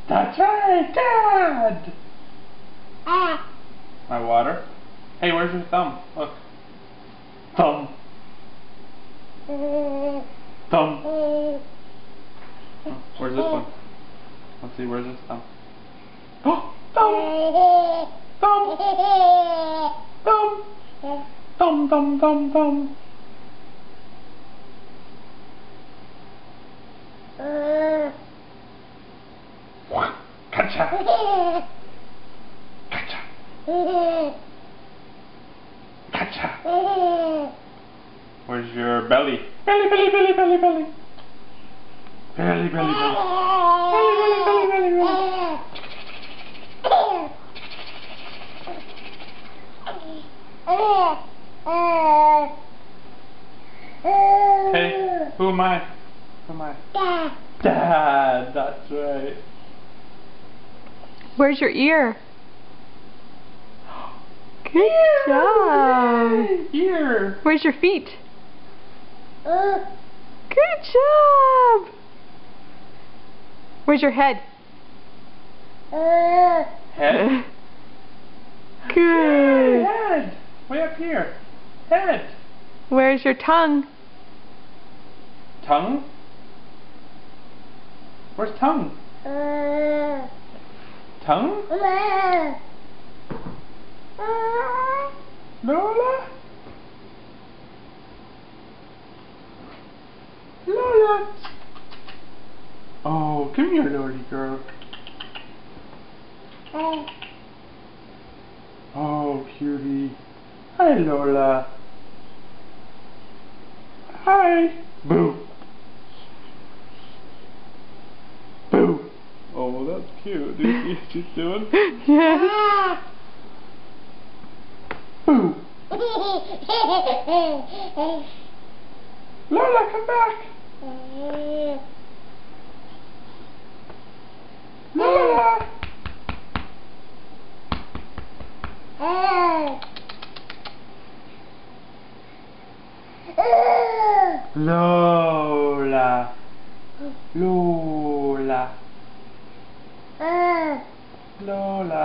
That's right, Dad! My water? Hey, where's your thumb? Look. Thumb. Thumb. Oh, where's this one? Let's see, where's this thumb? Oh, thumb! Thumb! Thumb! Thumb, thumb, thumb, thumb. Gotcha! Gotcha! Gotcha! Where's your belly? Belly, belly, belly, belly, belly. Belly, belly, belly. Belly, belly, belly, belly, belly. Hey, who am I? Who am I? Dad. Dad, that's right. Where's your ear? Good job. Ear. Where's your feet? Good job. Where's your head? Head? Good. Head. Way up here. Head. Where's your tongue? Tongue? Where's tongue? Tongue? Lola? Lola? Oh, come here, Loli girl. Oh, cutie. Hi, Lola. Hi. Boo. Boo. Oh, that's cute. Do you see what she's doing? Yes. Boo. Lola, come back. Lola. Lola. Lola. Lola.